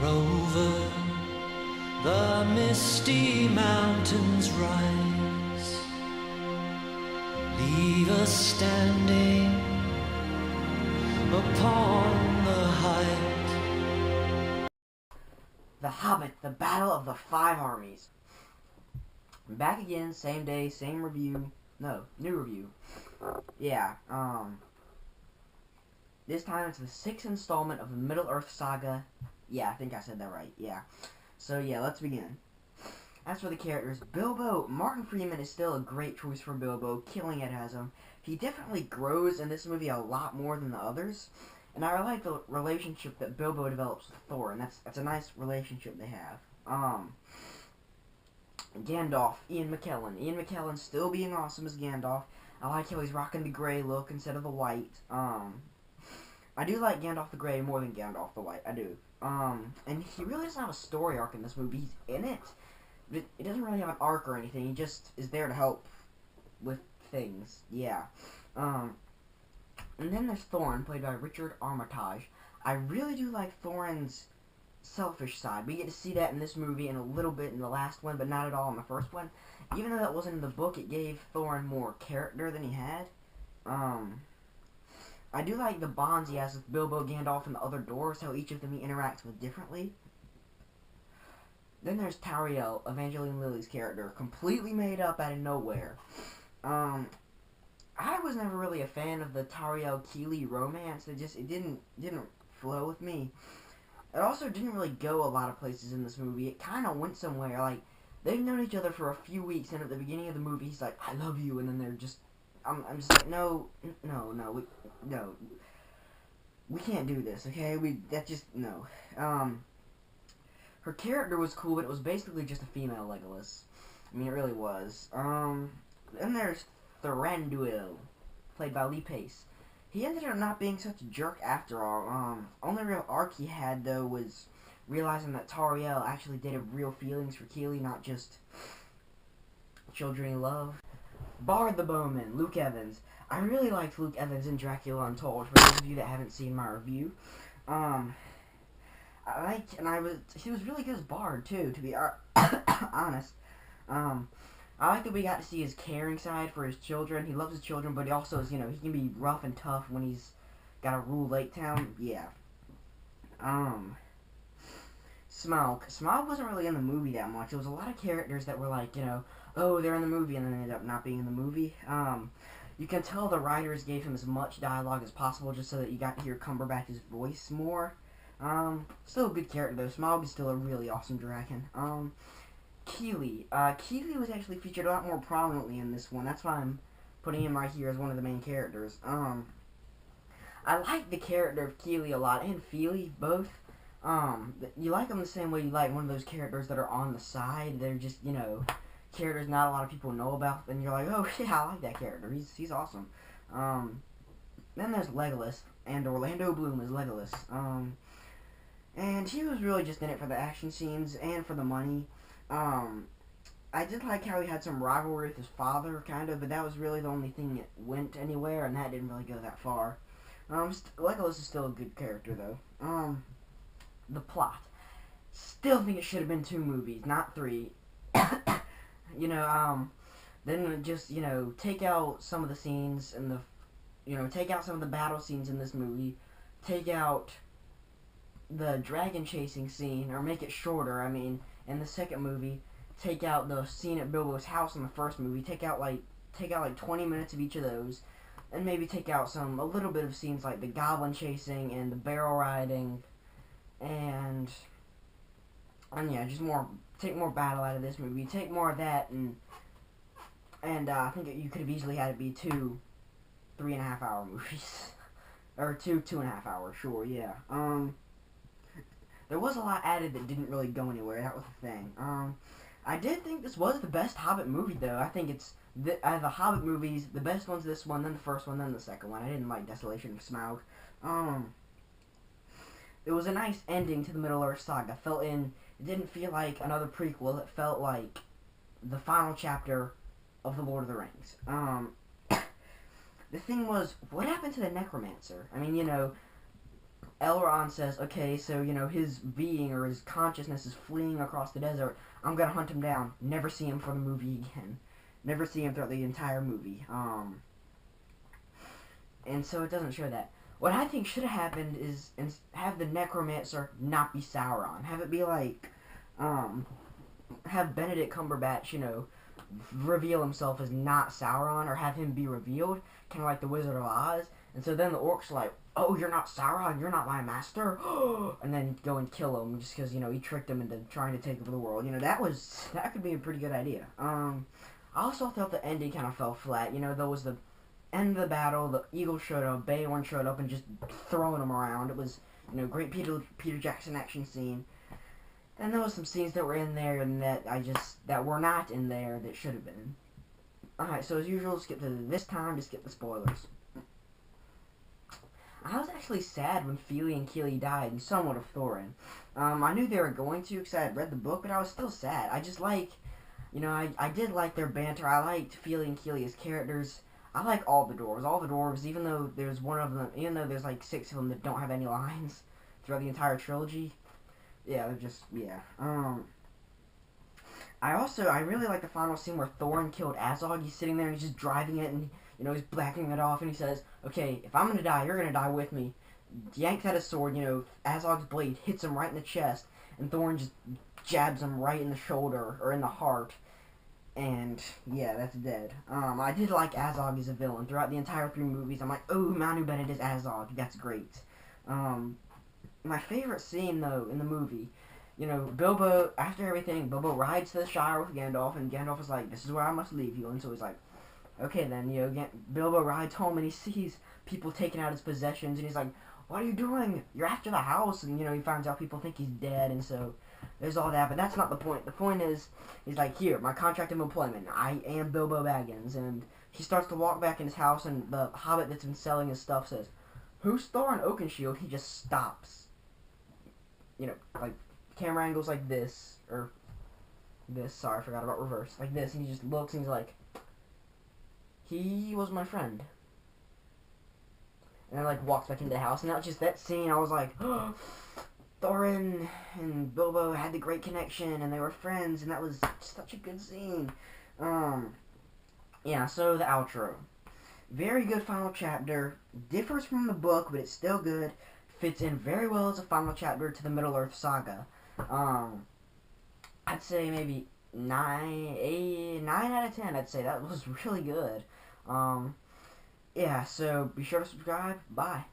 over the misty mountains rise, leave us standing upon the height. The Hobbit, the Battle of the Five Armies. I'm back again, same day, same review. No, new review. Yeah, this time it's the 6th installment of the Middle-earth saga. Yeah, I think I said that right, yeah. So yeah, let's begin. As for the characters, Bilbo, Martin Freeman is still a great choice for Bilbo, killing it as him. He definitely grows in this movie a lot more than the others. And I like the relationship that Bilbo develops with Thorin. That's a nice relationship they have. Gandalf, Ian McKellen. Ian McKellen still being awesome as Gandalf. I like how he's rocking the gray look instead of the white. I do like Gandalf the Grey more than Gandalf the White. I do. And he really doesn't have a story arc in this movie. He's in it. But it doesn't really have an arc or anything. He just is there to help with things. Yeah. And then there's Thorin, played by Richard Armitage. I really do like Thorin's selfish side. We get to see that in this movie and a little bit in the last one, but not at all in the first one. Even though that wasn't in the book, it gave Thorin more character than he had. I do like the bonds he has with Bilbo, Gandalf, and the other dwarves, how each of them he interacts with differently. Then there's Tauriel, Evangeline Lilly's character, completely made up out of nowhere. I was never really a fan of the Tauriel-Keeley romance. It didn't flow with me. It also didn't really go a lot of places in this movie. It kind of went somewhere. Like, they've known each other for a few weeks, and at the beginning of the movie, he's like, "I love you," and then they're just, I'm just like, no, we can't do this, okay? No. Her character was cool, but it was basically just a female Legolas. I mean, it really was. Then there's Thranduil, played by Lee Pace. He ended up not being such a jerk after all. Only real arc he had, though, was realizing that Tauriel actually did have real feelings for Keeley, not just children he loved. Bard the Bowman, Luke Evans. I really liked Luke Evans in Dracula Untold, for those of you that haven't seen my review. He was really good as Bard, too, to be honest. I like that we got to see his caring side for his children. He loves his children, but he also is, he can be rough and tough when he's got to rule Lake Town. Yeah. Smaug. Smaug wasn't really in the movie that much. It was a lot of characters that were like, oh, they're in the movie, and then they ended up not being in the movie. You can tell the writers gave him as much dialogue as possible just so that you got to hear Cumberbatch's voice more. Still a good character, though. Smaug is still a really awesome dragon. Keeley. Keeley was actually featured a lot more prominently in this one. That's why I'm putting him right here as one of the main characters. I like the character of Keeley a lot, and Feely, both. You like them the same way you like one of those characters that are on the side. They're just, characters not a lot of people know about, and you're like, oh, yeah, I like that character. He's awesome. Then there's Legolas, and Orlando Bloom as Legolas. And he was really just in it for the action scenes and for the money. I did like how he had some rivalry with his father, kind of, but that was really the only thing that went anywhere, and that didn't really go that far. Legolas is still a good character, though. The plot. Still think it should have been 2 movies, not 3. Then just, take out some of the scenes in take out some of the battle scenes in this movie, take out the dragon chasing scene, or make it shorter, in the second movie, take out the scene at Bilbo's house in the first movie, take out like 20 minutes of each of those, and maybe take out a little bit of scenes like the goblin chasing and the barrel riding, and yeah, take more battle out of this movie, take more of that, and I think you could have easily had it be 2 3.5 hour movies, or 2.5 hours, sure, yeah. There was a lot added that didn't really go anywhere. That was the thing. I did think this was the best Hobbit movie, though. I think it's out of the Hobbit movies, the best one's this one, then the first one, then the second one. I didn't like Desolation of Smaug. It was a nice ending to the Middle-earth saga. It didn't feel like another prequel. It felt like the final chapter of The Lord of the Rings. The thing was, what happened to the Necromancer? Elrond says, okay, so, you know, his being or his consciousness is fleeing across the desert. I'm gonna hunt him down. Never see him for the movie again. Never see him throughout the entire movie. And so it doesn't show that. What I think should have happened is have the Necromancer not be Sauron. Have it be like, have Benedict Cumberbatch, you know, reveal himself as not Sauron, or have him be revealed, kind of like the Wizard of Oz. And so then the orcs are like, oh, you're not Sauron, you're not my master, and then go and kill him just because, you know, he tricked them into trying to take over the world. You know, that could be a pretty good idea. I also thought the ending kind of fell flat. You know, there was the end of the battle, the eagle showed up, Beorn showed up and just throwing them around. It was, you know, great Peter Jackson action scene. And there was some scenes that were in there and that were not in there that should have been. Alright, so as usual, skip to this time to skip the spoilers. I was actually sad when Fili and Kili died, and somewhat of Thorin. I knew they were going to because I had read the book, but I was still sad. I just like, you know, I did like their banter. I liked Fili and Kili as characters. I like all the dwarves, even though there's there's like 6 of them that don't have any lines throughout the entire trilogy. Yeah, they're just, yeah. I really like the final scene where Thorin killed Azog. He's sitting there and he's just driving it, and, you know, he's blacking it off, and he says, okay, if I'm gonna die, you're gonna die with me. Yanks out his sword, you know, Azog's blade hits him right in the chest, and Thorin just jabs him right in the shoulder, or in the heart, and, yeah, that's dead. I did like Azog as a villain. Throughout the entire 3 movies, I'm like, oh, Manu Bennett is Azog, that's great. My favorite scene, though, in the movie, you know, Bilbo, after everything, Bilbo rides to the Shire with Gandalf, and Gandalf is like, this is where I must leave you, and so he's like, okay then, you know, Bilbo rides home, and he sees people taking out his possessions, and he's like, what are you doing? You're after the house, and, you know, he finds out people think he's dead, and so, there's all that, but that's not the point. The point is, he's like, here, my contract of employment, I am Bilbo Baggins, and he starts to walk back in his house, and the Hobbit that's been selling his stuff says, who's Thorin Oakenshield? He just stops. You know, like, camera angles like this, or this, sorry, I forgot about reverse, like this, and he just looks, and he's like, he was my friend. And then, like, walks back into the house, and that was just that scene, I was like, oh, Thorin and Bilbo had the great connection, and they were friends, and that was such a good scene. Yeah, so the outro. Very good final chapter, differs from the book, but it's still good. Fits in very well as a final chapter to the Middle-earth saga. I'd say maybe 9 out of 10, I'd say. That was really good. Yeah, so be sure to subscribe. Bye.